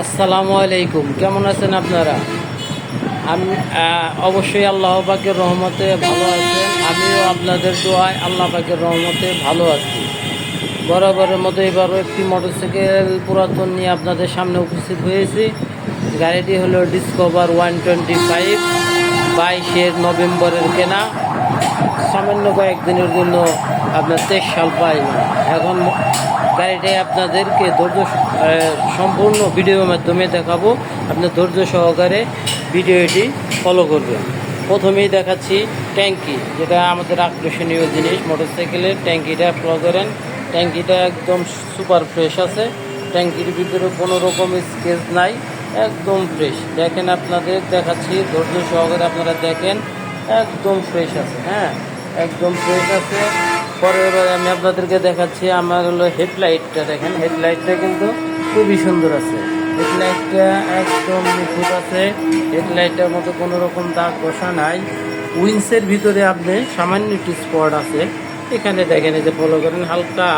আসসালামু আলাইকুম, কেমন আছেন আপনারা? আমি অবশ্যই আল্লাহ পাকের রহমতে ভালো আছেন। আমিও আপনাদের দোয়ায় আল্লাহ পাকের রহমতে ভালো আছি। বরাবরের মতো এবারও একটি মোটরসাইকেল পুরাতন নিয়ে আপনাদের সামনে উপস্থিত হয়েছি। গাড়িটি হলো ডিসকভার 125, 22 নভেম্বরের কেনা। সামান্য কয়েকদিনের জন্য আপনার 23 সাল পাইনি। এখন গাড়িটাই আপনাদেরকে সম্পূর্ণ ভিডিওর মাধ্যমে দেখাবো। আপনার ধৈর্য সহকারে ভিডিওটি ফলো করবেন। প্রথমেই দেখাচ্ছি ট্যাঙ্কি, যেটা আমাদের আকর্ষণীয় জিনিস। মোটরসাইকেলের ট্যাঙ্কিটা ফলো করেন। ট্যাঙ্কিটা একদম সুপার ফ্রেশ আছে। ট্যাঙ্কির ভিতরে কোনো রকম স্কেচ নাই, একদম ফ্রেশ। দেখেন, আপনাদের দেখাচ্ছি, ধৈর্য সহকারে আপনারা দেখেন, একদম ফ্রেশ আছে। হ্যাঁ, একদম ফ্রেশ আছে। পরের বারে আমি আপনাদেরকে দেখাচ্ছি আমার হলো হেডলাইটটা। দেখেন, হেডলাইটটা কিন্তু খুবই সুন্দর আছে। হেডলাইটটা একদম নিখুঁত আছে। হেডলাইটের মতো কোনো রকম দাগ বসা নাই। উইন্সের ভিতরে আপনি সামান্য একটু স্পট আছে। এখানে দেখেন, এই যে ফলো করেন, হালকা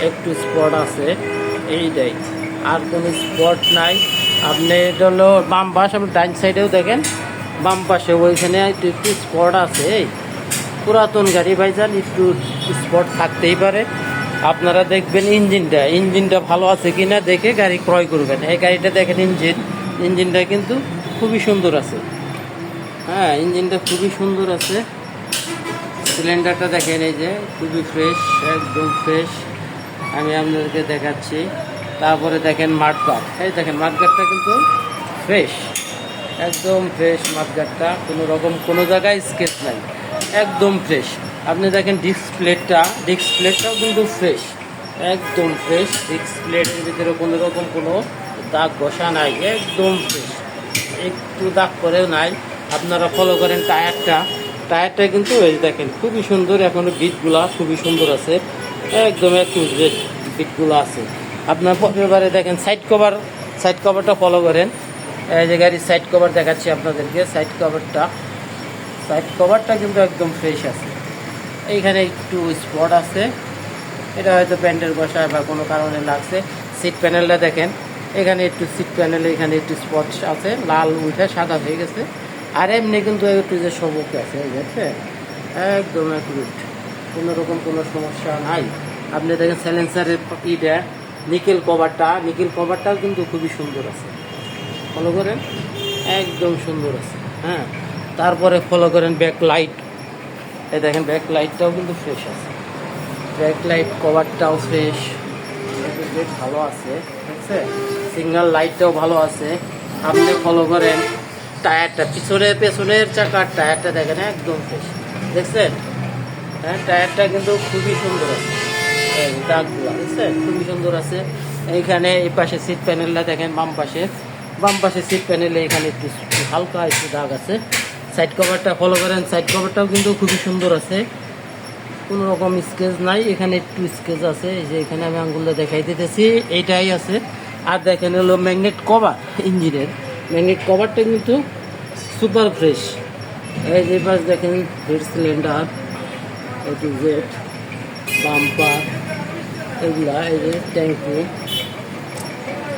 একটু স্পট আছে, এইটাই, আর কোনো স্পট নাই। আপনি এটা হলো বাম পাশ, আপনি ডাইন সাইডেও দেখেন, বাম পাশে ওইখানে একটু একটু স্পট আছে। এই পুরাতন গাড়ি ভাইজান, একটু স্পট থাকতেই পারে। আপনারা দেখবেন ইঞ্জিনটা ভালো আছে কিনা দেখে গাড়ি ক্রয় করবেন। এই গাড়িটা দেখেন, ইঞ্জিনটা কিন্তু খুবই সুন্দর আছে। হ্যাঁ, ইঞ্জিনটা খুবই সুন্দর আছে। সিলিন্ডারটা দেখেন, এই যে খুবই ফ্রেশ, একদম ফ্রেশ। আমি আপনাদেরকে দেখাচ্ছি। তারপরে দেখেন মাঠগার্ড, এই দেখেন মাঠগার্ডটা কিন্তু ফ্রেশ, একদম ফ্রেশ মাঠগার্ডটা। কোনো রকম কোনো জায়গায় স্কেচ নাই, একদম ফ্রেশ। আপনি দেখেন ডিস্ক প্লেটটাও কিন্তু ফ্রেশ, একদম ফ্রেশ। ডিস্ক প্লেটের ভিতরে কোনো রকম কোনো দাগ বসা নাই, একদম ফ্রেশ, একটু দাগ করেও নাই। আপনারা ফলো করেন টায়ারটা কিন্তু এই দেখেন খুবই সুন্দর। এখনো বিটগুলা খুবই সুন্দর আছে, একদম একটু বিটগুলো আছে। আপনার পরের বারে দেখেন সাইড কভারটা ফলো করেন। এই যে গাড়ির সাইড কভার দেখাচ্ছি আপনাদেরকে। সাইড কভারটা কিন্তু একদম ফ্রেশ আছে। এইখানে একটু স্পট আছে, এটা হয়তো প্যান্টের বসায় বা কোনো কারণে লাগছে। সিট প্যানেলটা দেখেন, এখানে একটু সিট প্যানেলে এখানে একটু স্পট আছে, লাল উঠে সাদা হয়ে গেছে। আর এমনি কিন্তু একটু যে সবুজ আছে, দেখছেন, একদম অ্যাকুরেট, কোনো রকম কোনো সমস্যা নাই। আপনি দেখেন সাইলেন্সারের নিকেল কভারটাও কিন্তু খুবই সুন্দর আছে। ফলো করেন, একদম সুন্দর আছে। হ্যাঁ, তারপরে ফলো করেন ব্যাক লাইট। এই দেখেন ব্যাক লাইটটাও কিন্তু ফ্রেশ আছে। ব্যাক লাইট কভারটাও ফ্রেশ, ভালো আছে। ঠিক আছে, সিগন্যাল লাইটটাও ভালো আছে। আপনি ফলো করেন টায়ারটা, পেছনের চাকার টায়ারটা দেখেন, একদম ফ্রেশ, দেখছেন? হ্যাঁ, টায়ারটা কিন্তু খুবই সুন্দর আছে। দাগগুলো দেখছেন, খুবই সুন্দর আছে। এইখানে এই পাশে সিট প্যানেলটা দেখেন, বাম পাশে সিট প্যানেলে এখানে একটু হালকা একটু দাগ আছে। সাইড কভারটা ফলো করেন, সাইড কভারটাও কিন্তু খুবই সুন্দর আছে, কোনো রকম স্কেচ নাই। এখানে একটু স্কেচ আছে, এই যে এখানে আমি আঙ্গুলটা দেখাই দিতেছি, এইটাই আছে। আর দেখেন হলো ম্যাগনেট কভার, ইঞ্জিনের ম্যাগনেট কভারটা কিন্তু সুপার ফ্রেশ। এই যে পাশ দেখেন head cylinder, A to Z, bumper, এগুলা, এই যে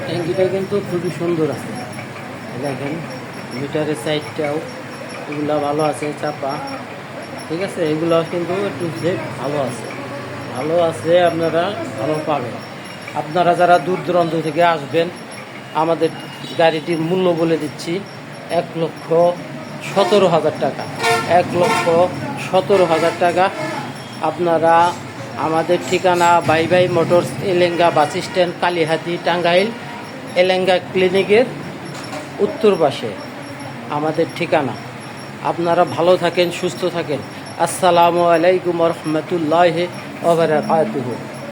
ট্যাঙ্কিটা কিন্তু খুবই সুন্দর আছে। দেখেন মিটারের সাইডটাও এগুলা ভালো আছে, চাপা, ঠিক আছে, এগুলো কিন্তু একটু ভালো আছে। আপনারা ভালো পাবেন। আপনারা যারা দূর দূরান্ত থেকে আসবেন, আমাদের গাড়িটির মূল্য বলে দিচ্ছি 1,17,000 টাকা। 1,17,000 টাকা। আপনারা আমাদের ঠিকানা বাই motors, Elenga bus stand, Kalihati, Tangail, Elenga ক্লিনিকের উত্তর পাশে আমাদের ঠিকানা। আপনারা ভালো থাকেন, সুস্থ থাকেন। আসসালামু আলাইকুম ওয়া রাহমাতুল্লাহি ওয়া বারাকাতুহু।